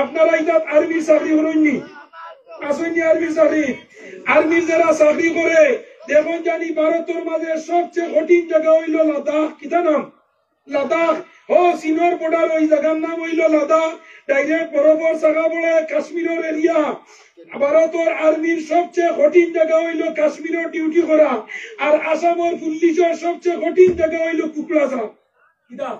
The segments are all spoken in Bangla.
আপনারা ইদাত আর্মির চাকরি করেননি আসেননি আর্মির চাকরি আর্মির যারা চাকরি করে দেখুন জানি ভারতের মাঝে সবচেয়ে কঠিন জায়গা হইল লাদাখ কিতা নাম লাদাখ ও চীনের বর্ডার ওই জায়গার নাম হইল লাদাখ ডাইরেক্ট বরফর জায়গা বলে কাশ্মীরের এরিয়া ভারতের আর্মির সবচেয়ে কঠিন জায়গা হইল কাশ্মীরের ডিউটি করা আর আসামের পুলিশের সবচেয়ে কঠিন জায়গা হইল কুকড়াঝাড় কিতা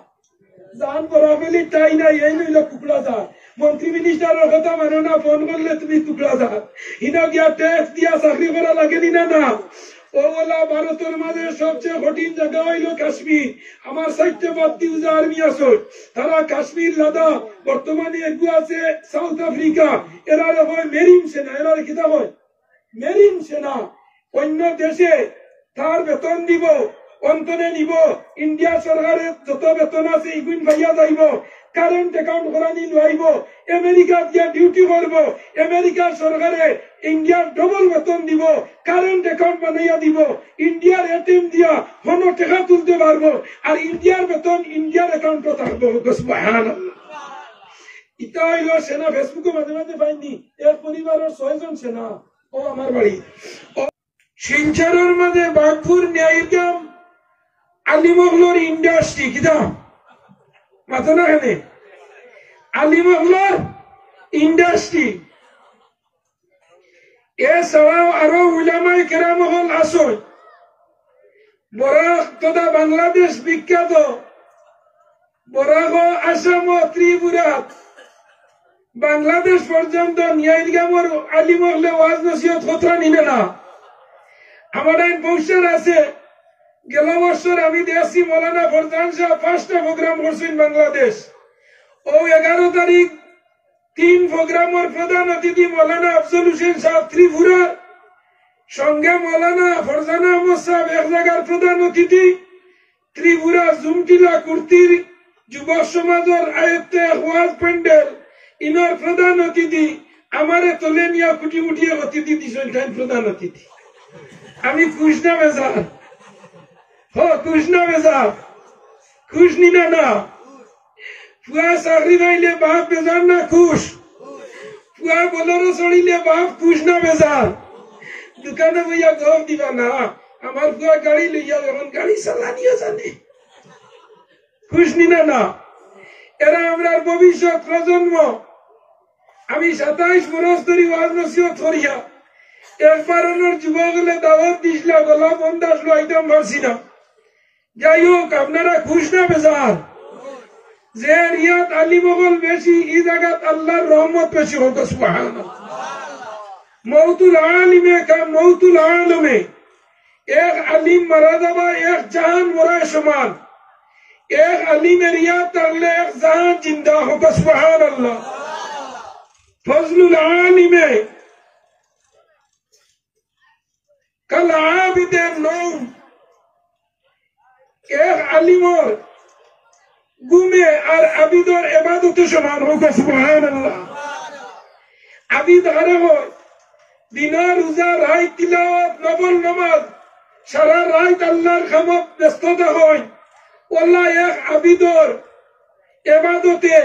জান বরাবলি তাই নাই এই হইল কুকড়াঝাড় মন্ত্রী মিনিস্টারের কথা মানো না ফোন করলে তুমি কুকড়াঝাড় ইনা গিয়া ট্যাক্স দিয়া চাকরি করা লাগেনি না না ও বলা ভারতের মাঝে সবচেয়ে কঠিন জায়গা হইল কাশ্মীর আমার সাইটে বাত্তি উজা আর্মি আছে তারা কাশ্মীর লাদাখ বর্তমানে এগু আছে সাউথ আফ্রিকা এরা হয় মেরিন সেনা এরা কিতা হয় মেরিন সেনা অন্য দেশে তার বেতন দিব অন্তরে নিব ইন্ডিয়া সরকারের যত বেতন আছে ইগুন ভাইয়া যাইব কারেন্ট অ্যাকাউন্ট করানি লইব আমেরিকা গিয়া ডিউটি করব আমেরিকার সরকারে ইন্ডিয়ার ডবল বেতন দিব কারেন্ট অ্যাকাউন্ট বানাইয়া দিব ইন্ডিয়ার এটিএম দিয়া কোন টাকা তুলতে পারবো আর ইন্ডিয়ার বেতন ইন্ডিয়ার অ্যাকাউন্টে থাকবো সুবহানাল্লাহ ইটা হইল সেনা ফেসবুকে মাঝে মাঝে পাইনি এর পরিবারের 6 জন সেনা ও আমার বাড়ি শিলচরের মাঝে বাগপুর ন্যায়গ্রাম আলিমগলর ইন্ডাস্ট্রি কিতা মাথা না এখানে আলিমগলর ইন্ডাস্ট্রি এছাড়াও আরো উলামায়ে কেরাম হল আসন বরাক তথা বাংলাদেশ বিখ্যাত বরাক আসাম ত্রিপুরা বাংলাদেশ পর্যন্ত ন্যায়গ্রামের আলিমগলে ওয়াজ নসিহত কথা নিলে না আমার এক পোস্টার আছে গেল বছর আমি দেখছি মৌলানা ফরজান সাহেব 5টা প্রোগ্রাম করছেন বাংলাদেশ ও 11 তারিখ 3 প্রোগ্রামের প্রধান অতিথি মৌলানা আফজল হোসেন সাহেব ত্রিপুরা সঙ্গে মৌলানা ফরজান আহমদ সাহেব এক জায়গার প্রধান অতিথি ত্রিপুরা জুমটিলা কুর্তির যুব সমাজের আয়ত্তে ওয়াজ প্যান্ডেল ইনর প্রধান অতিথি আমারে তোলে নিয়া কুটি মুটিয়ে অতিথি দিছেন প্রধান অতিথি আমি খুশ না বেজার খুশ না বেজার খুশ নিনা না ফুয়া চাকরি পাইলে বাপ বেজার না খুশ ফুয়া বলরো চড়িলে বাপ খুশ না বেজার দোকানে বইয়া গপ দিবা না আমার ফুয়া গাড়ি লইয়া এখন গাড়ি চালানিও জানে খুশ নিনা না এরা আমরা ভবিষ্যৎ প্রজন্ম আমি 27 বছর ধরে ওয়াজ নসিহত করিয়া একবারের যুবক হলে দাওয়াত দিছিলাম গলা বন্ধ আসলো আইতাম পারছি না যাই হোক আপনারা খুশ না বেজার যে রিয়াত আলিমগল বেশি এই জায়গাত আল্লাহর রহমত বেশি হোক সুবহানাল্লাহ মৌতুল আলিমে কা মৌতুল আলমে এক আলিম মারা যাবা এক জাহান মরায় সমান এক আলিমে রিয়াত থাকলে এক জাহান জিন্দা হোক সুবহানাল্লাহ ফজলুল আলিমে কাল আবিদের নৌম এক আলিমর গুমে আর আবিদর ইবাদতে সমান হোক সুবহানাল্লাহ আবিদ হারে হয় দিনা রোজা রাত তিলাওয়াত নফল নামাজ সারা রাত আল্লাহর খামত ব্যস্ততা হয় আল্লাহ এক আবিদর ইবাদতে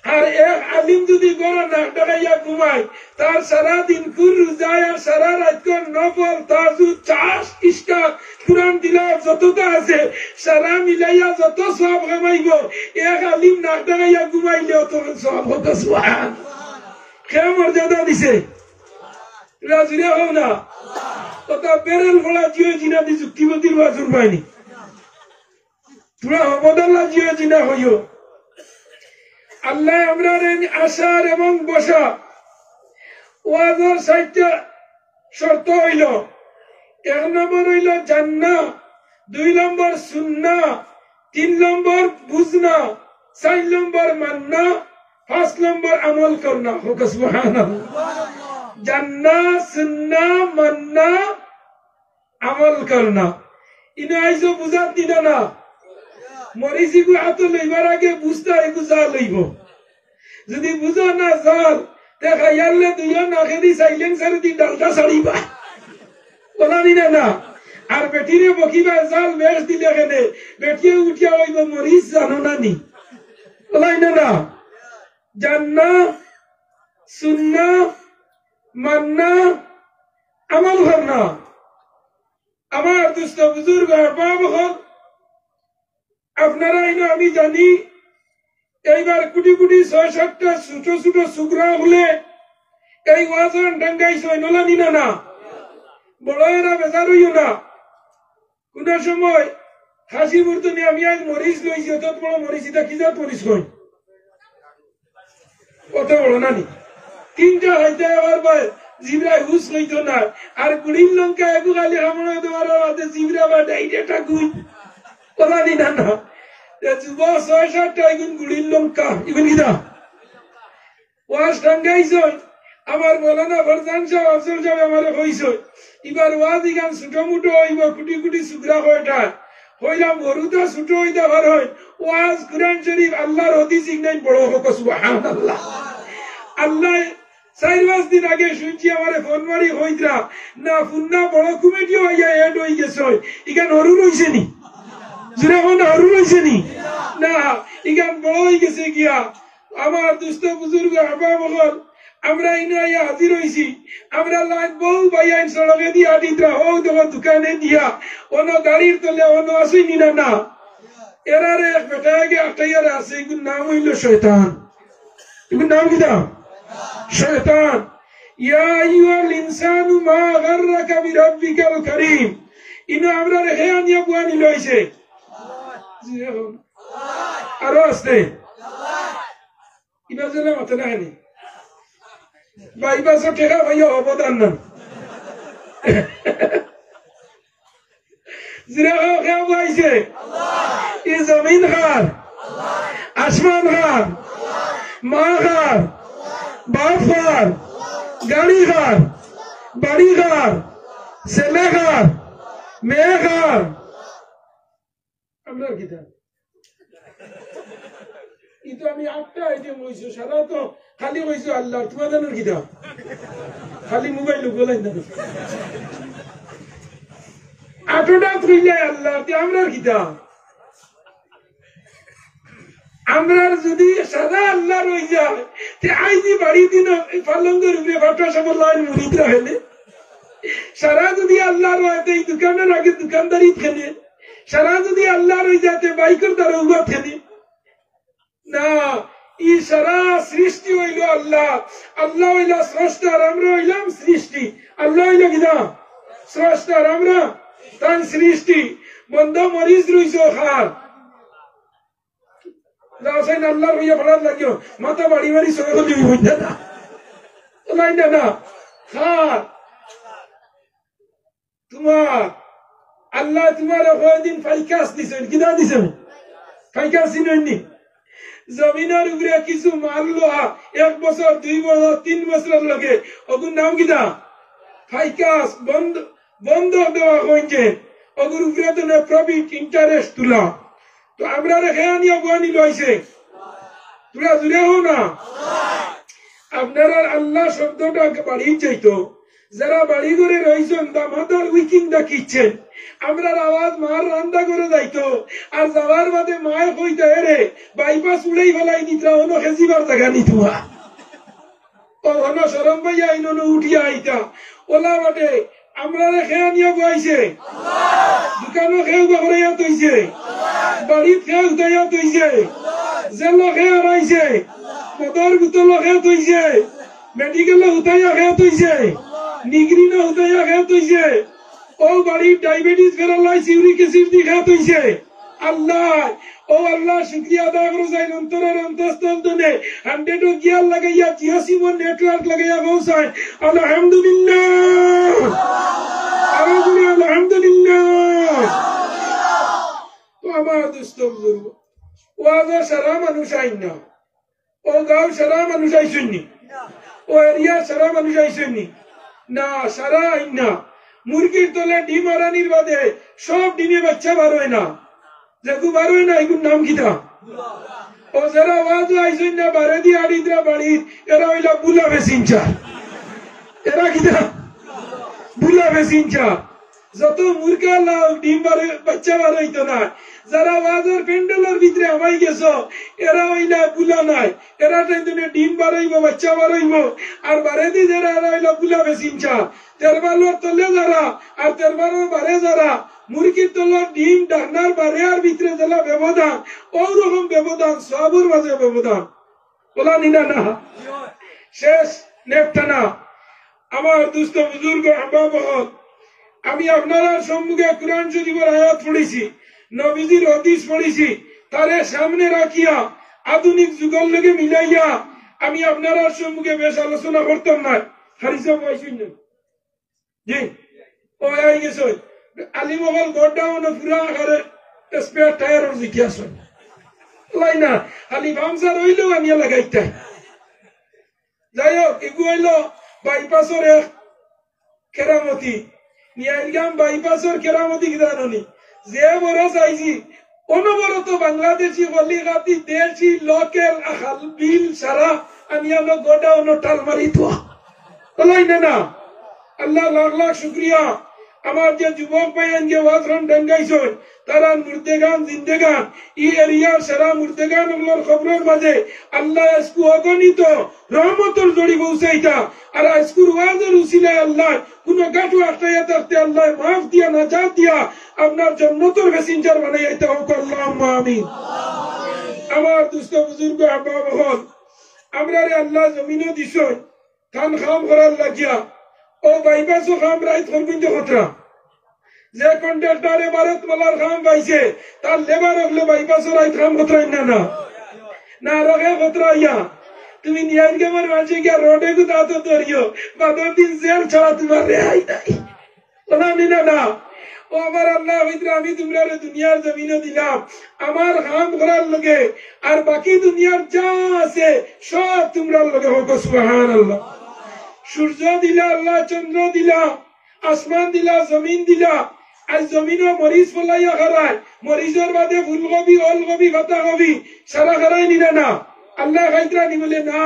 আর এক আলিম যদি গড় না ডাকাইয়া ঘুমায় তার সারা দিন কুর রোজায় আর সারা রাত নফল তাহাজ্জুদ চাষ ইশকা কুরআন তিলাওয়াত যতটা আছে সারা মিলাইয়া যত সওয়াব কামাইব এক আলিম না ডাকাইয়া ঘুমাইলে অত সওয়াব হবে সুবহানাল্লাহ কে মর্যাদা দিছে রাজুরে হও না কত বেরেল ফলা জিও জিনা দি যুক্তিমতির ওয়াজুর পাইনি তোরা হবদাল্লাহ জিও জিনা হইও আল্লাহ আমরা আসার এবং বসা ওয়াজের 60টা শর্ত হইল 1 নম্বর হইল জান্নাহ 2 নম্বর সুন্নাহ 3 নম্বর বুঝনা 4 নম্বর মাননা 5 নম্বর আমল করনা হোক সুবহানাল্লাহ জান্নাহ সুন্নাহ মাননা আমল করনা ইনা আইসো বুঝাত দিনা না মরিসি গু আত লইবার আগে বুঝতা এগু যা লইব যদি বুঝো না জাল তে খাইয়ালে দুইজন নাখেদি সাইলেন্সার দি ডালটা ছাড়িবা বলা দিনা না আর বেটিরে বকিবা জাল বেশ দিলে কেনে বেটিয়ে উঠিয়া হইব মরিস জানো না নি বলাই না না জান্নাহ सुनना मानना अमल करना আমার দুস্থ বুজুর্গ বাবা আপনারা ইনো আমি জানি এইবার কোটি কোটি ৬-৭টা ছোট ছোট সুকরা হলে এই ওয়াজন ডাঙ্গাইছ নলা নিনা না বড়রা বেজার হইও না কোন সময় হাসি মুর্তনি আমি আজ মরিচ লইছি অত বড় মরিচ এটা কি জাত মরিচ কই কত বড় নানি তিনটা হাইতে আবার ভাই জিবরা হুস লইতো না আর গুড়ির লঙ্কা একু গালি হামড়া দেওয়ার বাদে জিবরা বা ডাইরেটা গুই কথা দিনা না যুব ৬-৭টা এগুন গুড়ির লঙ্কা এগুন কিনা ওয়াজ টাঙ্গাইছ আমার মৌলানা ফরজান সাহেব আফজল সাহেব আমারে কইছ এবার ওয়াজ ইগান ছোট মুটো হইব কোটি কোটি সুগরা হয়টা হইলাম গরুটা ছোট হইতে পার হয় ওয়াজ কুরআন শরীফ আল্লাহর হাদিস ইগনাই বড় হোক সুবহানাল্লাহ আল্লাহ ৪-৫ দিন আগে শুনছি আমারে ফোন মারি হইতরা না ফুন্না বড় কমিটি হইয়া এড হই গেছে ইগান হরু রইছে নি জুরা হন হরু রইছে নি না ইগান বড় হই গেছে গিয়া আমার দুস্থ বুজুর্গ আবা বগল আমরা ইনাইয়া হাজির হইছি আমরা লাইন বল বাইয়াইন সড়কে দিয়া দিতরা ও দেখো দোকানে দিয়া অন্য গাড়ির তলে অন্য আসই নিনা না এরারে এক বেটা গে আটাইয়ারে আছে ইগুন নাম হইল শয়তান ইগুন নাম কি দাও শয়তান ইয়া আইয়ুহাল ইনসানু মা গাররাকা বিরাব্বিকাল কারীম ইনো আমরা রেহে আনিয়া বুয়ানি লইছে আরো আছে ইনা জেলা মাথা নাহানি বাইবাসো টেকা ভাইয়া অবদান না জিরা কে বইছে এই জমিন খার আসমান খার মা খার বাপ খার গাড়ি খার বাড়ি খার ছেলে খার মেয়ে খার আমরা কি কিন্তু আমি ৮টা আইটেম হইছো সারা তো খালি হইছো আল্লাহ তোমাদের কি দাও খালি মোবাইল গোলাই না ৮টা তুইলে আল্লাহ আমরা কি দাও আমরা যদি সাদা আল্লাহ রই যায় তে আইজি বাড়ি দিন পালঙ্গের উপরে বাটা সব লাইন মুড়িতে রাখেনে সারা যদি আল্লাহ রয়েতে এই দোকানের আগে দোকানদারি খেলে সারা যদি আল্লাহ রই যাতে বাইকের দ্বারা উবা খেলে না ই সারা সৃষ্টি হইল আল্লাহ আল্লাহ হইল স্রষ্টা আর আমরা হইলাম সৃষ্টি আল্লাহ হইল কিনা স্রষ্টা আর আমরা তার সৃষ্টি বন্ধ মরিচ রইছ খার রাসায়ন আল্লাহ রইয়া পড়ার লাগিও মাথা বাড়ি বাড়ি সরে হলি হই না না খার তোমার আল্লাহ তোমার কয়দিন ফাইকাস দিছেন কিনা দিছেন ফাইকাস দিননি জমিনের উপরে কিছু মাল লোহা ১ বছর ২ বছর ৩ বছরের লগে ওগুর নাম কিনা ফাইকাস বন্ধ দেওয়া হয়েছে ওগুর উপরে তো না প্রফিট ইন্টারেস্ট তুলা তো আমরা রেখে আনিয়া বয়ানি লইছে তোরা জুড়ে হো না আপনারা আল্লাহ শব্দটা বাড়ি চাইতো যারা বাড়ি ঘরে রয়েছেন দামাদার উইকিং দা কিচেন আমরা আওয়াজ মার রান্না করে যাইতো আর যাওয়ার বাদে মায়ে কইতা রে বাইপাস উড়াই ফেলাই নিতরা অন্য খেজিবার জায়গা নিতুয়া ও অন্য সরম পাইয়া ইন উঠিয়া আইতা ওলা বাটে আমরা খেয়া নিয়ে বইছে দোকানও খেয়ে ঘুরাইয়া তৈছে বাড়িত খেয়ে উঠাইয়া তৈছে জেল খেয়ে রাইছে মদর বোতল খেয়ে তৈছে মেডিকেল উঠাইয়া খেয়ে তৈছে নিগরিনা উঠাইয়া খেয়ে তৈছে ও বাড়ির ডায়াবেটিস ফেরালাই সিউরিক অ্যাসিড দি খেয়ে তৈছে আল্লাহ ও আল্লাহ শুকরিয়া আদায় করো যাই অন্তরের অন্তঃস্থল দনে 100 গিয়ার লাগাইয়া জিও সিমন নেটওয়ার্ক লাগাইয়া পৌঁছায় আলহামদুলিল্লাহ আলহামদুলিল্লাহ তো আমার দোস্ত বুজুর্গ ওয়াজা সারা মানুষ আইন না ও গাঁও সারা মানুষ আইসেননি ও এরিয়া সারা মানুষ আইসেননি না সারা আইন না মুরগির তলে ডিম আরানির বাদে সব ডিমে বাচ্চা বার হয় না যেহেতু বার হয় না এগুলোর নাম কিনা ও যারা ওয়াজ আইসেন না বারে দিয়ে আড়িদরা বাড়ির এরা হইলা বুলা বেসিনচা এরা কিনা বুলা বেসিনচা যত মূর্খা লাও ডিম বারে বাচ্চা বার হইতো না যারা বাজার প্যান্ডেলের ভিতরে আমাই গেছো এরা হইলা বুলা নাই এরা টাইমে ডিম বাড়াইব বাচ্চা বাড়াইব আর বারে দি যারা এরা হইলা বুলা বেশিনছা তেরবালোর তলে যারা আর তেরবালোর বারে যারা মুরগির তলর ডিম ডাকনার বারে আর ভিতরে যারা ব্যবধান ওরকম ব্যবধান সবর মাঝে ব্যবধান বলা নিনা না শেষ নেপটানা আমার দুস্থ বুজুর্গ আব্বা বহন আমি আপনার সম্মুখে কুরআন শরীফের আয়াত পড়েছি নবীজির হাদিস পড়েছি তারে সামনে রাখিয়া আধুনিক যুগের লগে মিলাইয়া আমি আপনার সম্মুখে বেশ আলোচনা করতাম না হারিসা পাইছেন জি ও আই গেছে আলিমহল গড্ডাউন পুরা আকারে স্পেয়ার টায়ারের জিজ্ঞাসা লাই না খালি ভামসার হইলেও আমি লাগাইতাই যাই হোক এগু হইল বাইপাসের এক কেরামতি নিয়াইলগাম বাইপাসের কেরামতি জানি যে বড় চাইছি অনবরত বাংলাদেশি হলিগাতি দেশি লোকেল আখাল বিল সারা আমি আমার গোডাউন টাল মারি থোয়া লাই না আল্লাহ লাখ লাখ শুক্রিয়া আমার যে যুবক ভাইয়ান যে ওয়াজরান ডাঙ্গাইছেন তারা মুর্দেগান জিন্দেগান ই এরিয়ার সারা মুর্দেগান ওগুলোর খবরের মাঝে আল্লাহ আজকু অগণিত রহমতর জড়ি পৌঁছাইতা আর আজকুর ওয়াজের উসিলায় আল্লাহ কোন গাটু আটকাইয়া থাকতে আল্লাহ মাফ দিয়া নাজাত দিয়া আপনার জান্নাতের মেসেঞ্জার বানাইতে হোক আল্লাহুম্মা আমিন আমার দুস্থ বুজুর্গ আব্বা বহন আমরা আল্লাহ জমিনও দিছেন ধান খাম করার লাগিয়া ও বাইপাসও খাম রাইত করবেন খতরা যে কন্ট্রাক্টরে ভারত মালার খাম পাইছে তার লেবার হলে বাইপাসও রাইত খাম খতরাই না না রগে খতরাইয়া তুমি নিয়ার গেমার মাঝে গিয়া রোডে গুতা তো ধরিও বাদর দিন জেল ছাড়া তোমার রেহাই নাই ওনা নিনা না ও আমার আল্লাহ ভিতরে আমি তোমরা দুনিয়ার জমিনে দিলাম আমার খাম করার লগে আর বাকি দুনিয়ার যা আছে সব তোমরা লগে হোক সুবহানাল্লাহ সূর্য দিলা আল্লাহ চন্দ্র দিলা আসমান দিলা জমিন দিলা আজ জমিনও মরিচ ফলাইয়া খারায় মরিচের বাদে ফুলকপি ওলকপি পাতাকপি সারা খারাই নিনা না আল্লাহ খাইতরা নি বলে না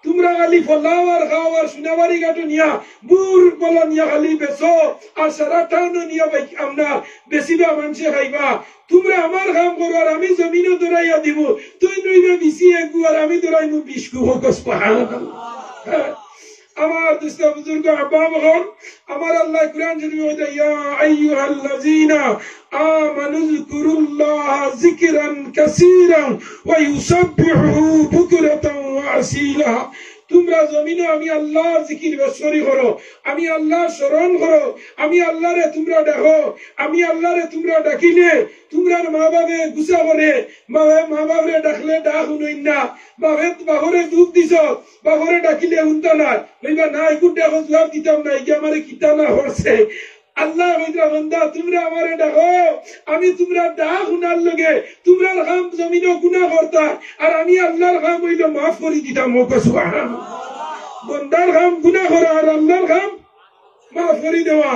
তোমরা খালি ফলাও আর খাও আর সোনাবাড়ি ঘাটও নিয়া বুর বলা নিয়া খালি বেচো আর সারা টাউনও নিয়া আপনার বেচিবা মানুষে খাইবা তোমরা আমার কাম করো আর আমি জমিনও দৌড়াইয়া দিব তুই নইবে বিচি একু আর আমি দৌড়াইমু বিশকু হোক সুবহানাল্লাহ আমার দুস্থ বুজুর্গ আব্বা বহন আমার আল্লাহ কুরআন শরীফে বলতে ইয়া আইয়ুহাল্লাযীনা আমানু যিকুরুল্লাহা যিকরান কাসীরান ওয়া ইউসাব্বিহুহু বুকরাতান ওয়া আসীলা তোমরা জমিনে আমি আল্লাহর জিকির বেশি করো আমি আল্লাহর স্মরণ করো আমি আল্লাহরে তোমরা ডাকো আমি আল্লাহরে তোমরা ডাকিলে তোমরা মা বাবা গুছা করে মা বাবারে ডাকলে ডাক শুনই না বাবরে দুধ দিছ বাবরে ডাকিলে শুনতা না হইবা না একটু ডাকো জবাব দিতাম না এই আমারে কিতা না হচ্ছে আল্লাহ বান্দা তোমরা আমারে ডাকো আমি তোমরা ডাক শুনার লগে তোমরা কাম জমিনে গুনাহ করতা আর আমি আল্লাহর কাম হইল মাফ করে দিতাম সুবহানাল্লাহ বন্দার কাম গুনাহ করা আর আল্লাহর কাম মাফ করে দেওয়া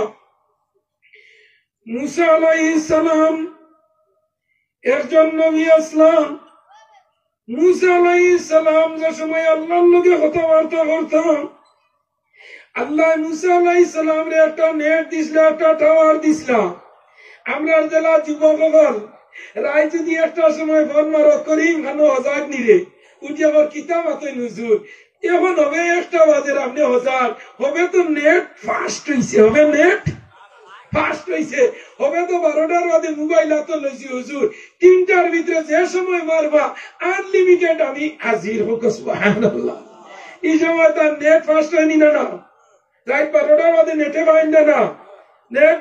মুসা আলাইহিস সালাম একজন নবী আসলাম মুসা আলাইহিস সালাম যে সময় আল্লাহর লগে কথাবার্তা করতাম আল্লাহ মুসা আলাইহিস সালাম রে একটা নেট দিছিল একটা টাওয়ার দিছিল আমরা জেলা যুবক হল রায় যদি একটা সময় ফোন মারক করিম খানো হজাক নিরে উঠি আবার কিতাব আতই নুজুর এখন হবে একটা বাজের আপনি হজাক হবে তো নেট ফাস্ট হইছে হবে নেট ফাস্ট হইছে হবে তো 12টার বাদে মোবাইল হাতে লইছি হুজুর 3টার ভিতরে যে সময় মারবা আনলিমিটেড আমি হাজির হোক সুবহানাল্লাহ এই সময় তার নেট ফাস্ট হয়নি না রাত 12টার বাদে নেটে বাইন্দা না নেট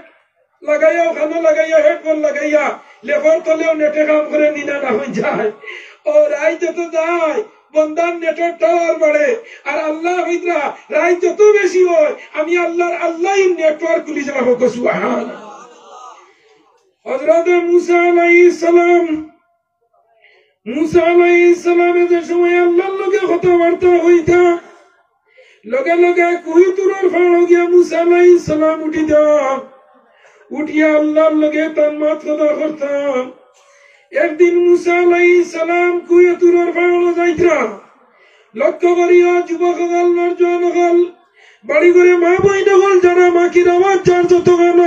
লাগাইয়া খানো লাগাইয়া হেডফোন লাগাইয়া লেফার তলেও নেটে কাম করে নিনা না হয়ে যায় ও রায় যত যায় বন্দার নেটের টাওয়ার বাড়ে আর আল্লাহ হইতরা রায় যত বেশি হয় আমি আল্লাহ নেটওয়ার্ক খুলি যাওয়া হোক সুবহানাল্লাহ হযরত মুসা আলাইহিস সালামের যে সময় আল্লাহর লগে কথাবার্তা হইতা লগে লগে কুহিতুরের ফাড় গিয়া মুসা আলাইহিস সালাম উঠি দেওয়া উঠিয়া আল্লাহর লগে তানমাত কথা করতাম একদিন মুসা আলাইহিস সালাম কুহিতুরের ফাড় যাইতা লক্ষ্য করিয়া যুবক হল নরজন হল বাড়ি করে মা বইন হল যারা মাকির আওয়াজ যার যত গান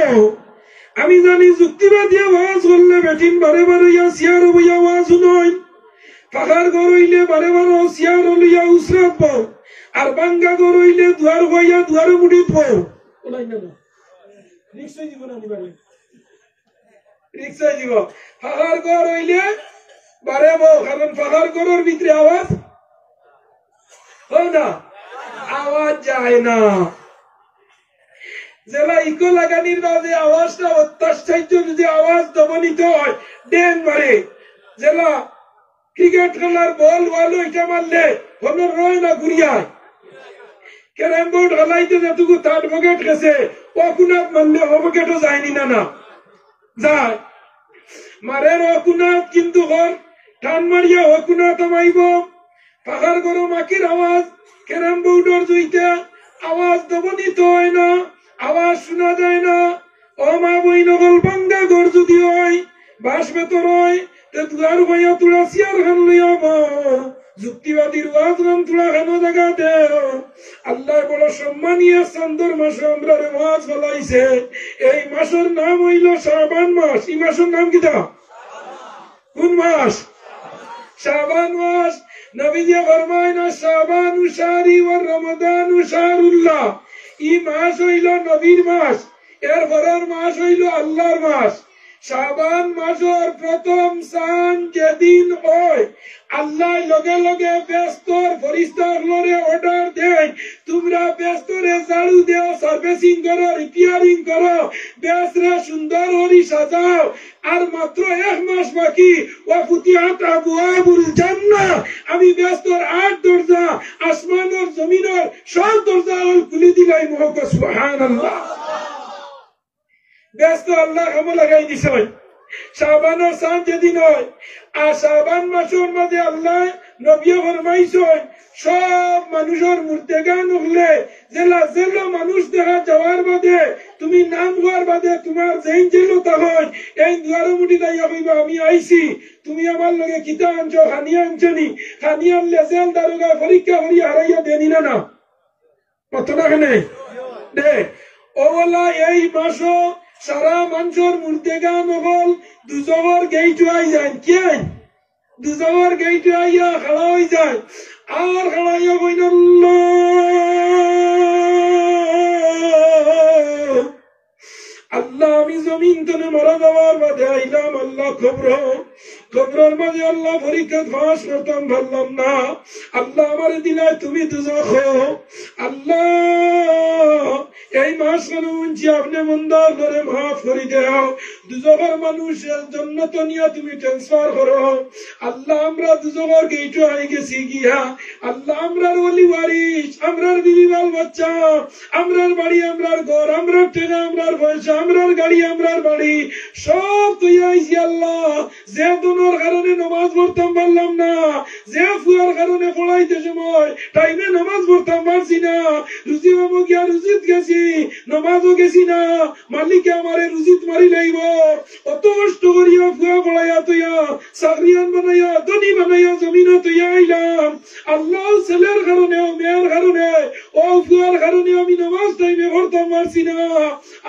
আমি জানি যুক্তিবাদী আওয়াজ করলে বেটিন বারে বারে ইয়া সিয়ার বইয়া আওয়াজ নয়, পাখার ঘর হইলে বারে বারে সিয়ার লইয়া উসরাত পাও, আর বাঙ্গা ঘর হইলে দুয়ার হইয়া দুয়ার মুড়ি পাও। রিক্সায় জীবন আনিবারে রিক্সায় জীব পাখার ঘর হইলে বারে বউ, কারণ পাখার ঘরের ভিতরে আওয়াজ হয় না, আওয়াজ যায় না। জেলা ইকো লাগানির মাঝে আওয়াজটা অত্যাশ্চর্য, যদি আওয়াজ দমনিত হয় ড্যাং মারে। জেলা ক্রিকেট খেলার বল ভালো এটা মারলে কোনো রয় না ঘুরিয়ায়, ক্যারাম বোর্ড খেলাইতে যেটুকু তার পকেট গেছে অকুনাত মারলে অপকেটও যায়নি না না যায় মারের অকুনাত, কিন্তু ঘর টান মারিয়া অকুনাত মাইব। পাখার গরম আকির আওয়াজ ক্যারাম বোর্ডের জুইতে আওয়াজ দমনিত হয় না, আওয়াজ শোনা যায় না। ও মা বই নগল বাঙ্গা ঘর যদি হয় বাস ভেতর হয় দুয়ার হইয়া তুলা সিয়ার খান লইয়া যুক্তিবাদীর ওয়াজ গান তুলা খান জায়গা দেও। আল্লাহ বড় সম্মানীয় চন্দর মাসে আমরা ওয়াজ বলাইছে। এই মাসের নাম হইল শাবান মাস। এই মাসের নাম কিটা? কোন মাস? শাবান মাস। নবীজি ফরমায় না শাবানু শাহরি ওয়া রমাদানু শাহরুল্লাহ। এই মাস হইল নবীর মাস, এর পরের মাস হইল আল্লাহর মাস। শাবান মাসের প্রথম সান যেদিন হয়, আল্লাহ লগে লগে ব্যস্তর ফরিস্তাগুলোরে অর্ডার দেয়, তোমরা ব্যস্তরে ঝাড়ু দেও, সার্ভিসিং করো, রিপেয়ারিং করো, ব্যস্তরা সুন্দর করে সাজাও। আর মাত্র 1 মাস বাকি, ওয়া ফুতিহাত আবওয়াবুল জান্নাহ, আমি ব্যস্তর 8 দরজা, আসমানের জমিনের সব দরজা খুলে দিলাই। মহক সুবহানাল্লাহ। ব্যস্ত আল্লাহ কামে লাগাই দিছে। শাবানের চাঁদ যেদিন হয়, আর শাবান মাসের মাঝে আল্লাহ নবী ফরমাইছেন সব মানুষের মুর্তেগান উঠলে জেলা জেলো মানুষ দেখা যাওয়ার বাদে, তুমি নাম হওয়ার বাদে তোমার যেই জেলো তখন এই দুয়ার মুটি দাইয়া কইবা আমি আইছি, তুমি আমার লগে কিতা আনছো, খানিয়া আনছনি, খানিয়া আনলে জেল দারোগা পরীক্ষা করিয়া হারাইয়া দেনি না না কতটা কেনে দে। ওলা এই মাসও সারা মানুষের মুর্তেগান হল দুজনের গেইট আই যায়, কে দুজনের গেইট আইয়া খাড়া হয়ে যায়, আর খাড়াইয়া কইন আল্লাহ আমি জমিন তনে মারা যাওয়ার বাদে আইলাম, আল্লাহ খবরের মাঝে আল্লাহ পরীক্ষা ফাঁস করতাম পারলাম না, আল্লাহ আমার দিনায় তুমি দুজখ। আল্লাহ এই মাস কেন উঞ্চি আপনি মন্দার ধরে মাফ করে দেও, দুজখের মানুষের জন্য তো নিয়ে তুমি ট্রান্সফার করো। আল্লাহ আমরা দুজখের গেইটো আই গেছি গিয়া, আল্লাহ আমরার ওলি ওয়ারিস, আমরার বিবি বাল বাচ্চা, আমরার বাড়ি, আমরার ঘর, আমরার টাকা, আমরার পয়সা, আমরার গাড়ি, আমরার বাড়ি সব তুই আইসি। আল্লাহ যে দোনোর কারণে নামাজ পড়তাম পারলাম না, যে ফুয়ার কারণে পড়াইতে সময় টাইমে নামাজ পড়তাম পারছি না, রুজি বাবু গিয়া রুজিত গেছি, নামাজও গেছি না, মালিকে আমারে রুজিত মারি লাইব, অত কষ্ট করিয়া ফুয়া পড়াইয়া তুইয়া চাকরিয়ান বানাইয়া ধনী বানাইয়া জমিনে তুইয়া আইলাম। আল্লাহ ছেলের কারণে, মেয়ের কারণে, ও ফুয়ার কারণে আমি নামাজ টাইমে পড়তাম পারছি না,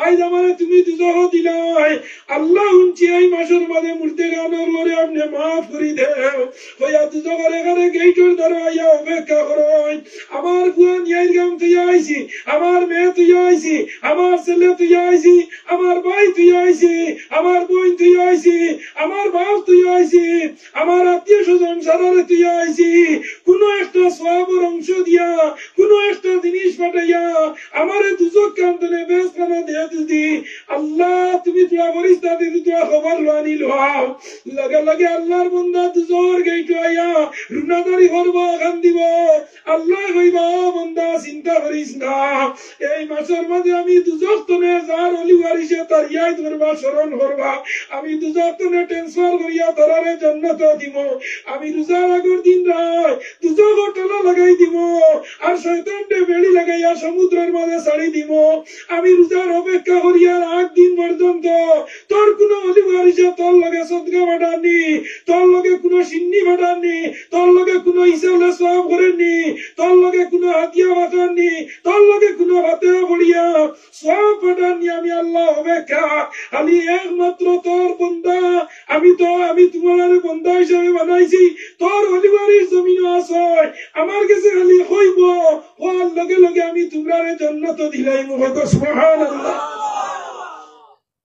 আজ আমারে তুমি দুজহ দিলাই। আল্লাহ উঞ্চি এই মাসের মাঝে মূর্তি গানোর লড়ে আপনি মাফ করি দেও। হইয়া দুজহের এখানে গেইটের দ্বারা আইয়া অপেক্ষা করই। আমার ফুয়া নিয়াইর গাম তুই আইছি, আমার মেয়ে তুই আইছি, আমার ছেলে তুই আইছি, আমার ভাই তুই আইছি, আমার বোন তুই আইছি, আমার বাপ তুই আইছি, আমার আত্মীয় স্বজন সারারে তুই আইছি। কোন একটা সওয়াবের অংশ দিয়া, কোন একটা জিনিস পাঠাইয়া আমারে দুজক কান্তনে বেশ কানা দিয়ে দিদি। আল্লাহ তুমি তোরা ফরিস্তা দিদি, তোরা খবর লানি লও লগে লগে আল্লাহর বন্দা দুজোর গেইটো আইয়া রুনাদারি করব, খান দিব। আল্লাহ কইবা বন্দা চিন্তা করিস না, এই মাসের মাঝে আমি দুজক তনে যার অলি ওয়ারিসে তার ইয়াই ধরবা, স্মরণ করবা, আমি দুজক তনে ট্রান্সফার করিয়া ধরারে জান্নাত দিব। আমি রোজার আগর দিন রায় দুজক টলা লাগাই দিব, আর শয়তানকে বেড়ি লাগাইয়া সমুদ্রের মাঝে ছাড়ি দিব। আমি রোজার অপেক্ষা করিয়া আগ দিন পর্যন্ত তোর কোন অলি ওয়ারিসে তোর লগে সদকা ভাটাননি, তোর লগে কোন সিন্নি ভাটাননি, তোর লগে কোন ইসাউলে সওয়াব করেননি, তোর লগে কোনো হাতিয়া বাতন নি তোর লগে কোনো হাতে বলিয়া সব পাঠান নি আমি আল্লাহ অপেক্ষা খালি একমাত্র তোর বন্দা আমি তোমার বন্দা হিসেবে বানাইছি তোর অলিবাড়ির জমিন আছে আমার কাছে খালি হইব হওয়ার লগে লগে আমি তোমরা জান্নাত দিলাই মুখ সুবহানাল্লাহ।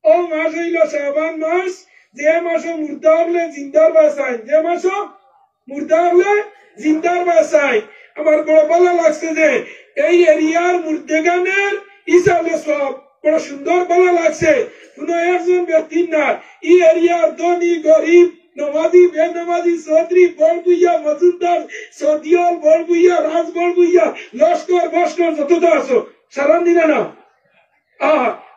ও মাস হইল শাবান মাস, যে মাসে মুর্দা হলে জিন্দার বাসায়, যে মাসে মুর্দা হলে জিন্দার বাসায়। আমার বড় ভালো লাগছে যে এই এরিয়ার মুর্দেগানের ইসালে সব বড় সুন্দর ভালো লাগছে। কোন একজন ব্যক্তির না এই এরিয়ার ধনী গরিব নমাজি বেনমাজি চৌধুরী বড়বুইয়া মজুমদার সদিয়াল বড়বুইয়া রাজ বড়বুইয়া লস্কর বস্কর যতটা আছো সারান দিনা না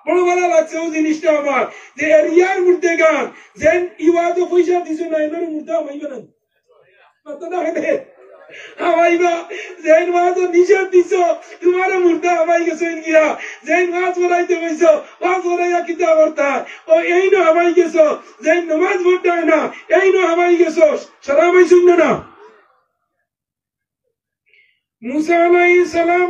বড় ভালো লাগছে ও জিনিসটা আমার যে এরিয়ার মুর্দে গান যেন ইওয়াজ পয়সা দিছ না এনার মুর্দা হইবে না মাত্রা দেখে আমাইবা যেন ওয়াজ নিষেধ দিছ তোমার মুর্দা আমাই গেছো গিয়া যেন ওয়াজ পড়াইতে হইছ ওয়াজ পড়াইয়া কিতা করতা ও এই না আমাই গেছো যেন নামাজ পড়তাই না এই না আমাই গেছো সারা ভাই শুনবে না। মুসা আলাইহিস সালাম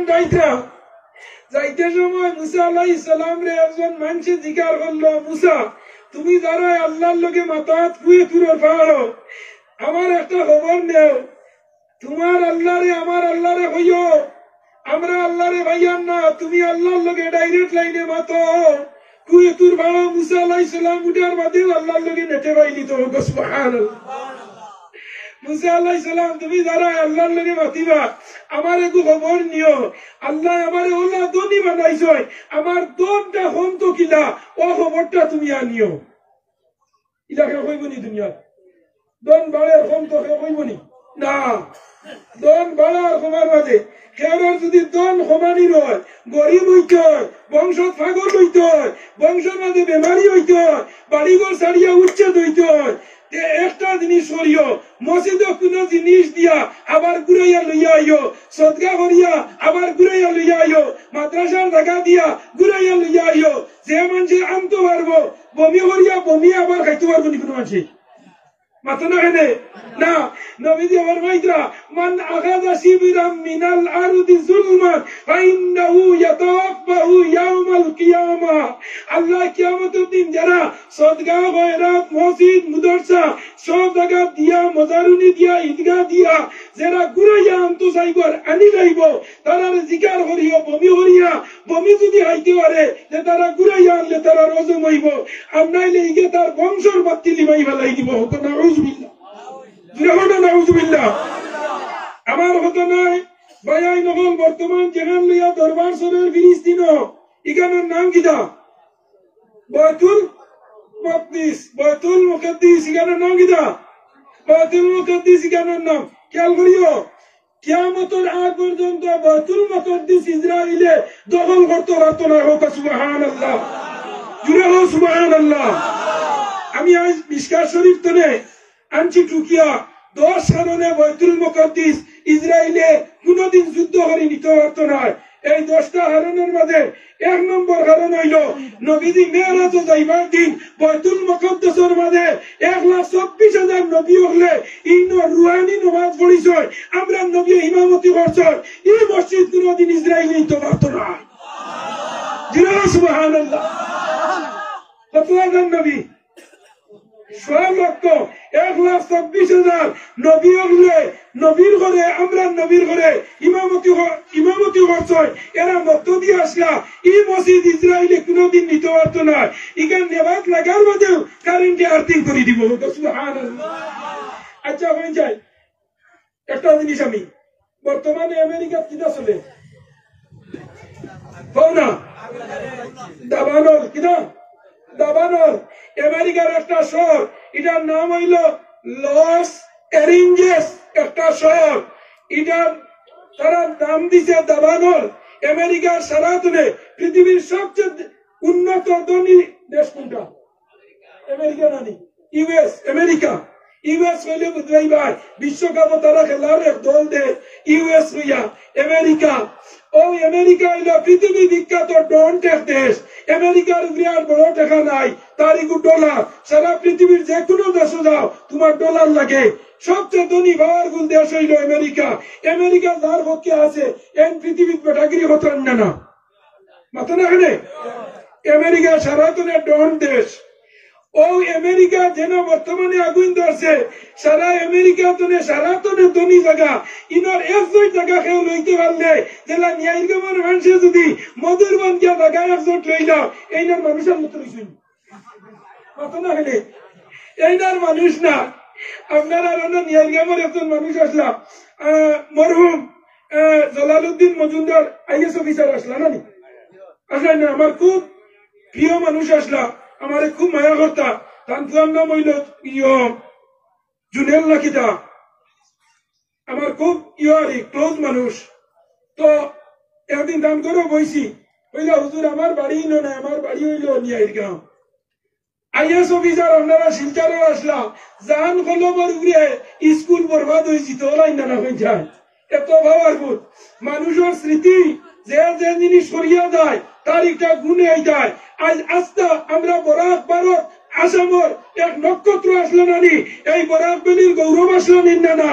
যাইতে সময় মুসা আলাইহিস সালাম রে একজন মানুষে জিজ্ঞাসা করলো, মুসা তুমি যারা আল্লাহর লগে মাতাত কুয়ে তুরর পারো আমার একটা খবর নেও, তোমার আল্লাহরে আমার আল্লাহরে হইও, আমরা আল্লাহরে ভাইয়ান না, তুমি আল্লাহর লগে ডাইরেক্ট লাইনে মাতো কুয়ে তুর ভালো। মুসা আলাইহিস সালাম উঠার বাদে আল্লাহর লগে নেটে বাইলি তো সুবহানাল্লাহ। মুসা আলাইহিস সালাম তুমি যারা আল্লাহর লগে মাতিবা আমার একটু খবর নিও, আল্লাহ আমার ওলা দনি বানাইছ, আমার দনটা হন তো কিলা ও খবরটা তুমি আনিও। ইলাকে কইবনি দুনিয়া দন বাড়ে হন তো কইবনি না, দন বাড়ার খবর বাদে কেউর যদি দন সমানি রয় গরিব হইতে হয়, বংশ ফাগল হইতে হয়, বংশের মাঝে বেমারি হইতে হয়, বাড়িঘর ছাড়িয়া উচ্ছেদ হইতে হয়, একটা জিনিস করিও মসজিদে কোন জিনিস দিয়া আবার ঘুরাইয়া লইয়া আইও, সদকা করিয়া আবার ঘুরাইয়া লইয়া আইও, মাদ্রাসার টাকা দিয়া ঘুরাইয়া লইয়া আইও। যে মানুষে আনতে পারবো বমি করিয়া বমি আবার খাইতে পারবো নি কোনো মানুষে মাথা না খেলে না। নবীজি ফরমাইতরা মান আখাযা শিবরাম মিনাল আরদি যুলমান ফাইন্নাহু ইয়াতাওয়াফাহু ইয়াউমাল কিয়ামা। আল্লাহ কিয়ামতের দিন যারা সদকা খয়রাত মসজিদ মাদ্রাসা সব জায়গা দিয়া মজারুনি দিয়া ঈদগাহ দিয়া যারা ঘুরাইয়া আনতো যাইবার আনি যাইব তারা জিকার করিও বমি করিয়া বমি যদি হাইতে পারে যে তারা ঘুরাইয়া আনলে তারা রজম হইব, আর নাইলে ইগে তার বংশর বাতি লিবাই ফেলাই দিব। আমার হতো নয় বায়াই নগল বর্তমান যেখান লইয়া দরবার সরের ফিলিস্তিন এখানের নাম কিতা বয়তুল মুকদ্দিস, বয়তুল মুকদ্দিস এখানের নাম কিতা বয়তুল মুকদ্দিস এখানের নাম। খেয়াল করিও কিয়ামতের আগ পর্যন্ত বয়তুল মুকদ্দিস ইসরায়েলে দখল করতে পারতো না। হোক সুবহানাল্লাহ, জুড়ে হোক সুবহানাল্লাহ। আমি আজ মিশকাত শরীফ তনে আনছি টুকিয়া 10 কারণে বয়তুল মুকদ্দিস ইসরায়েলে কোনদিন যুদ্ধ করে নিতে পারত না। এই 10টা কারণের মধ্যে 1 নম্বর কারণ হইল নবীজি মেরাজে যাইবার দিন বয়তুল মুকদ্দাসের মধ্যে 1,24,000 নবী হলে ইনো রুহানি নামাজ পড়িছ, আমরা নবী ইমামতি করছ, এই মসজিদ কোনদিন ইসরায়েলে নিতে পারত না। সুবহানাল্লাহ। কত হাজার নবী 1,24,000 নবী হলে নবীর ঘরে আমরা নবীর ঘরে ইমামতি করছ, এরা মত দিয়ে আসলা এই মসজিদ ইসরায়েলে কোনদিন নিতে পারত না। এখানে নেবাদ লাগার মধ্যেও কারেন্টে আর্থিং করে দিব। আচ্ছা হয়ে যায় একটা জিনিস, আমি বর্তমানে আমেরিকা কিনা চলে না দাবানল কিনা দাবানল আমেরিকার একটা শহর, এটার নাম হইল লস এঞ্জেলস একটা শহর, এটার তারা নাম দিছে দাবানল। আমেরিকার সারাতনে পৃথিবীর সবচেয়ে উন্নত ধনী দেশ কোনটা? আমেরিকা নানি ইউএস। আমেরিকা ইউএস হইলে বুঝবাই ভাই বিশ্বকাপ তারা খেলার এক দল দে ইউএস হইয়া আমেরিকা। ওই আমেরিকা হইল পৃথিবী বিখ্যাত ডন-টেক দেশ। আমেরিকার উপরে আর বড় টাকা নাই, তার ইগু ডলার। সারা পৃথিবীর যে কোনো দেশে যাও তোমার ডলার লাগে, সবচেয়ে ধনী পাওয়ারফুল দেশ হইল আমেরিকা। আমেরিকা যার পক্ষে আছে এন পৃথিবীর বেটাগিরি হতেন না মাথা না এখানে। আমেরিকা সারাতনের ডন দেশ। ও আমেরিকা যেন বর্তমানে আগুন ধরছে সারা আমেরিকা তনে সারাতনের ধনী জায়গা ইনর একজোট জায়গা কেউ লইতে পারলে জেলা ন্যায়গমন মানুষে যদি মধুর বন্ধিয়া জায়গায় একজোট লইলা এইনার মানুষের মতো লইছেন মাথা না এখানে। এইনার মানুষ না। আপনারা ন্যায়গমর একজন মানুষ আসলাম মরহুম জলালউদ্দিন মজুমদার আইএস অফিসার আসলা না আসলেন না। আমার খুব প্রিয় মানুষ আসলা, আমার খুব মায়া কর্তা। তার নাম হইল জুনেল নাকিদা, আমার খুব ক্লোজ মানুষ। তো একদিন দান করে বইছি হইলা হুজুর আমার বাড়ি না আমার বাড়ি হইল নিয়াইরগাঁও। আইএস অফিসার আপনারা শিলচারে আসলা জান কলমর উড়ে স্কুল বরবাদ হয়েছি তো লাইন না হয়ে যায়। এত পাওয়ারফুল মানুষের স্মৃতি যে যে জিনিস সরিয়া যায় তার একটা গুণ হয়ে যায়। আজ আস্তা আমরা বরাক ভারত আসামর এক নক্ষত্র আসলো নানি, এই বরাক বেলির গৌরব আসলো নিন্দা না।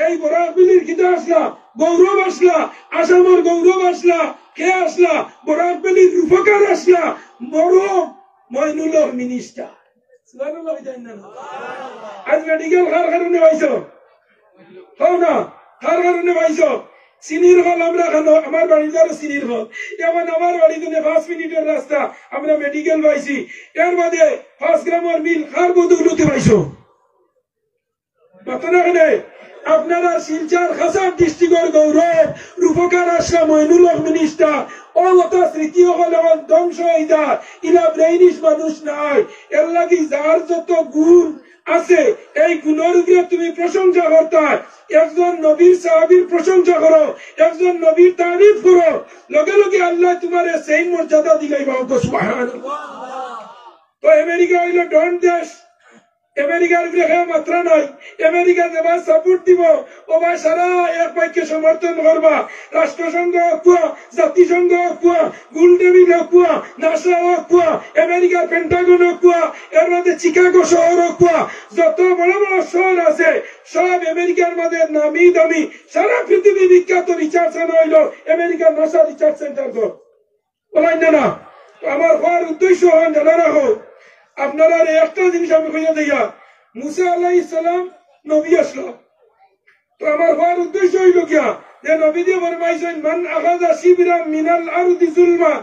এই বরাক বেলির কিতা আসলা গৌরব আসলা, আসামর গৌরব আসলা। কে আসলা? বরাক বেলির রূপকার আসলা মরম মইনুলর মিনিস্টার। আজ মেডিকেল কার কারণে পাইছ হও না, কার কারণে পাইছ? চিনির হল আমরা খানো, আমার বাড়িতে আরো চিনির হল। যেমন আমার বাড়িতে 5 মিনিটের রাস্তা আমরা মেডিকেল পাইছি। এর বাদে 5 গ্রামের মিল কার বদৌলতে পাইছ মাত্র। আপনারা শিলচর খাসার ডিস্ট্রিক্টের গৌরব রূপকার আসলা মইনুল হক মিনিস্টার। ও কথা স্মৃতি হল ধ্বংস হয়ে যায়। ইলা ব্রেইনিশ মানুষ নাই। এর লাগি যার যত গুণ আছে এই গুণের উপরে তুমি প্রশংসা করতে। একজন নবীর সাহাবীর প্রশংসা করো, একজন নবীর তারিফ করো, লগে লগে আল্লাহ তোমার সেই মর্যাদা দিলাইবা। সুবহানাল্লাহ। তো আমেরিকা হইল ডন দেশ। আমেরিকার উপরে মাত্রা নাই। আমেরিকা যেবার সাপোর্ট দিব ওবা সারা এক বাক্যে সমর্থন করবা। রাষ্ট্রসংঘ কুয়া, জাতিসংঘ কুয়া, গোলটেবিল কুয়া, নাসা কুয়া, আমেরিকার পেন্টাগন কুয়া, এর মধ্যে চিকাগো শহর কুয়া, যত বড় বড় শহর আছে সব আমেরিকার মধ্যে নামি দামি সারা পৃথিবী বিখ্যাত রিসার্চ সেন্টার হইল আমেরিকার নাসা রিসার্চ সেন্টার গো বলাই না। আমার হওয়ার উদ্দেশ্য হন জানা রাখো। আপনারা একটা জিনিস আমি কইয়া দিয়া মুসা আলাইহিস সালাম নবী আসলাম। তো আমার হওয়ার উদ্দেশ্য হইল কিয়া যে নবী দিয়ে ফরমাইছেন মান আখাযা শিবরা মিনাল আরদি যুলমা,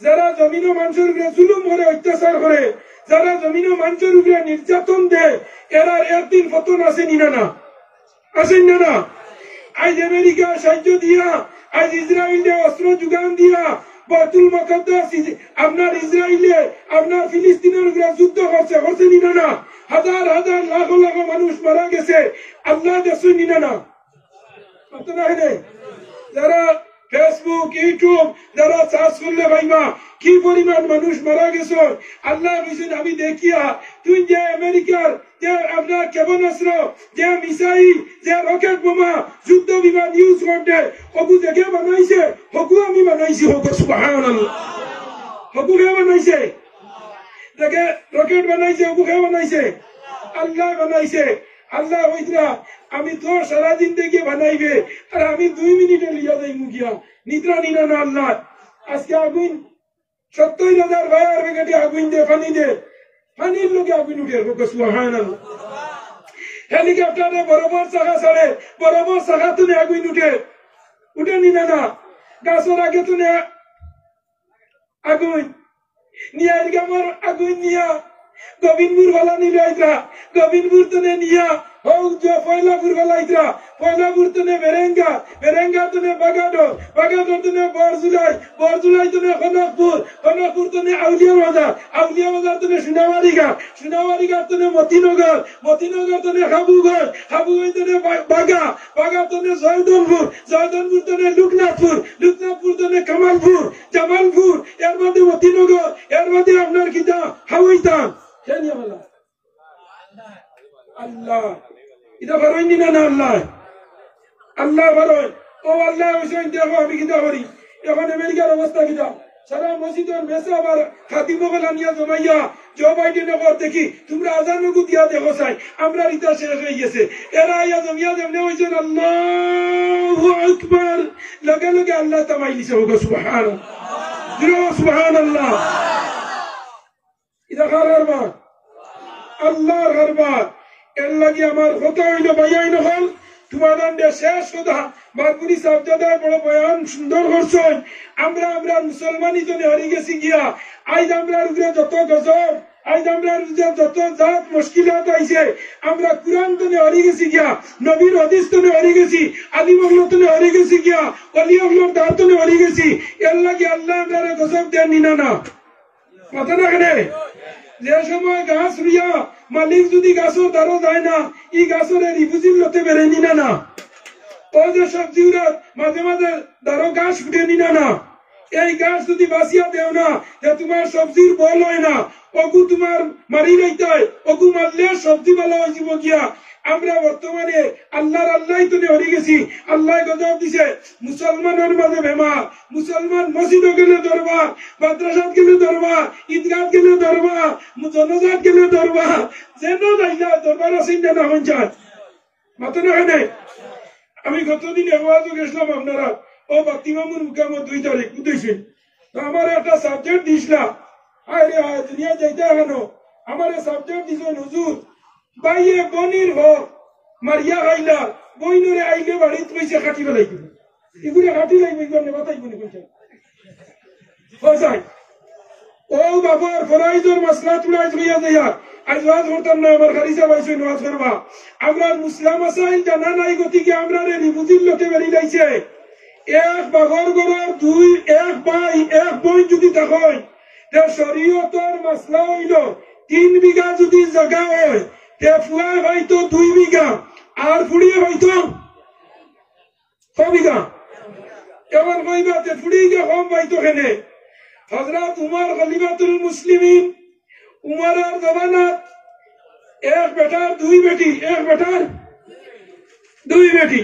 যারা জমিন ও মানুষের উপরে জুলুম করে অত্যাচার করে, যারা জমিন ও মানুষের উপরে নির্যাতন দেয় এরার একদিন পতন আছে নিনা না আসেন না না। আজ আমেরিকা সাহায্য দিয়া, আজ ইসরায়েলে অস্ত্র যোগান দিয়া বাইতুল মুকাদ্দাস আপনার ইসরায়েলে আপনার ফিলিস্তিনের উপরে যুদ্ধ করছে নিনা না। হাজার হাজার লাখ লাখ মানুষ মারা গেছে। আল্লাহ দেখছেন নিনা না। যারা ফেসবুক ইউটিউব যারা সার্চ করলে ভাইবা কি পরিমাণ মানুষ মারা গেছে। আল্লাহ বলছেন আমি দেখিয়া তুই যে আমেরিকার যে আপনার ক্ষেপণাস্ত্র, যে মিসাইল, যে রকেট বোমা, যুদ্ধ বিমান ইউজ করতে হকু দেখে বানাইছে, হকু আমি বানাইছি। হকু সুবহানাল্লাহ। হকু কে বানাইছে? দেখে রকেট বানাইছে, হকু কে বানাইছে? আল্লাহ বানাইছে। আল্লাহ হইতরা আমি তো সারা দিন দেখে বানাইবে আর আমি 2 মিনিটে লিয়া যাই মুখিয়া নিদ্রা নিনা না। আল্লাহ আজকে আগুন 70,000 ফায়ার ব্রিগেডে আগুন দে, পানি দে, পানির লোকে আগুন উঠে। সুবহানাল্লাহ। হেলিকপ্টারে বরাবর চাকা ছাড়ে, বরাবর চাকা তুলে আগুন উঠে নিনা না। গাছের আগে তুলে আগুন নিয়া আগুন নিয়া গোবিন্দপুর ভালা নিল আইতরা, গোবিন্দপুর তুলে নিয়া পয়লাপুর ভালা আইতরা, পয়লাপুর তুলে বেরেঙ্গা, বেরেঙ্গা তুলে বাগাডোর, বাগাডোর তুলে বরজুলাই, বরজুলাই তুলে কনকপুর, কনকপুর তুলে আউলিয়া বাজার, আউলিয়া বাজার তুলে সোনাবাড়িঘাট, সোনাবাড়িঘাট তুলে মতিনগর, মতিনগর তুলে হাবুগঞ্জ, হাবুগঞ্জ তুলে বাগা, বাগা তুলে জয়দনপুর, জয়দনপুর তুলে লুকনাথপুর, লুকনাথপুর তুলে কামালপুর, জামালপুর, এর মধ্যে মতিনগর, এর মধ্যে আপনার কিতা হাওয়াইতান। আল্লাহ এটা ভারোই না না। আল্লাহ আল্লাহ ভারোই। ও আল্লাহ দেখো আমি কিতা করি। এখন আমেরিকার অবস্থা কিতা, সারা মসজিদের মেসা আবার খাতিমকে আনিয়া জমাইয়া জো বাইডেন দেখি তোমরা আজান দিয়া দেখো চাই আমরা রিতা শেষ হয়ে গেছে এরা আইয়া জমিয়া যেমনি হয়েছেন আল্লাহু আকবার লগে লগে আল্লাহ তামাই দিছে সুবহানাল্লাহ সুবহানাল্লাহ এটা কার হারবাদ আল্লাহর হারবাদ এর লাগি আমার কথা হইল ভাইয়াই নহল তোমাদের শেষ কথা বারপুরি সাবজাদার বড় বয়ান সুন্দর করছেন আমরা মুসলমানি জন্য হারিয়ে গেছি গিয়া আজ আমরা যত গজব আজ আমরা যত জাত মুশকিলাত আইছে আমরা কুরআন তনে হারিয়ে গেছি গিয়া নবীর হাদিস তনে হারিয়ে গেছি আলিম ওয়ালা তনে হারিয়ে গেছি গিয়া ওলি ওয়ালার দার তনে হারিয়ে গেছি এর লাগি আল্লাহ আমরা গজব দেন নিনা না কথা না কেন যে সময় গাছ রুইয়া মালিক যদি গাছও দারো যায় না এই গাছের রিফুজির লতে বেড়ে নিনা না ও যে সবজি মাঝে মাঝে দারো গাছ ফুটে নিনা না এই গাছ যদি বাঁচিয়া দেও না যে তোমার সবজির বল হয় না অগু তোমার মারি রাইতে অগু মারলে সবজি ভালো হয়ে যাব গিয়া আমরা বর্তমানে আল্লাহর আল্লাহ তো হরি গেছি আল্লাহ গজব দিছে মুসলমানের মাঝে বেমার মুসলমান মসজিদে গেলে ধরবা মাদ্রাসাত গেলে ধরবা ঈদগাহ গেলে ধরবা জনজাত গেলে ধরবা যেন যাইলা দরবার আছেন না হঞ্চাত মাত্র না আমি গতদিন এওয়াজও গেছিলাম আপনারা ও বাতিমামুর মুকামত 2 তারিখ বুঝেছেন তো আমার একটা সাবজেক্ট দিছিলা আরে দুনিয়া যাইতে এখনো আমার সাবজেক্ট দিছেন হুজুর বাইয়ে বনির হোক মারিয়া খাইলা বইনরে আইলে বাড়িত পয়সা কাটিবা লাগবে এগুলো কাটি লাগবে এগুলো বাতাই বনি পয়সা হসাই ও বাবার ফরাইজর মাসলা তুলাই হইয়া যাইয়া আজ ওয়াজ করতাম না আমার খারিজা বাইছে ওয়াজ করবা আমরা মুসলিম আসাইল জানা নাই গতিকে আমরা রে রিবুজির লোকে বেরি লাইছে এক বাগর গরর দুই এক ভাই এক বই যদি থাকয় তে শরীয়তর মাসলা হইল 3 বিঘা যদি জায়গা হয় তে ফুয়া হয়তো 2 বিঘা আর ফুড়িয়ে হয়তো বিঘা এমন কইবা তে ফুড়িয়ে কম পাইতো কেনে হযরত উমর খলিফাতুল মুসলিমিন উমরের জমানাত এক বেটার 2 বেটি এক বেটার 2 বেটি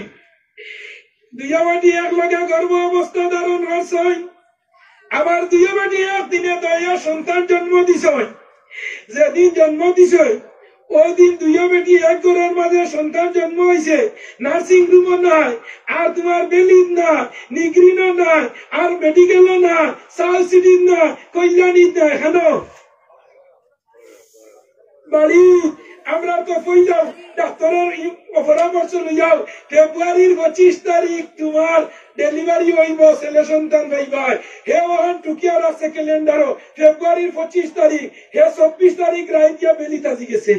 দুইয়া বেটি এক লগে গর্ভ অবস্থা ধারণ করছে আবার দুইয়া বেটি একদিনে দয়া সন্তান জন্ম দিছে যেদিন জন্ম দিছে ওই দিন দুইয়া বেটি এক ঘরের মাঝে সন্তান জন্ম হয়েছে নার্সিং রুমও নাই আর তোমার বেলিন না নিগ্রিনও নাই আর মেডিকেলও না সাল সিটির না কল্যাণী না কেন বাড়ি আমরা তো কইলাম ডাক্তারের পরামর্শ লইয়াও ফেব্রুয়ারির 25 তারিখ তোমার ডেলিভারি হইব ছেলে সন্তান হইবাই হে ওখান টুকিয়া রাখছে ক্যালেন্ডারও ফেব্রুয়ারির 25 তারিখ হে 24 তারিখ রাইতিয়া বেলিতা জিগেছে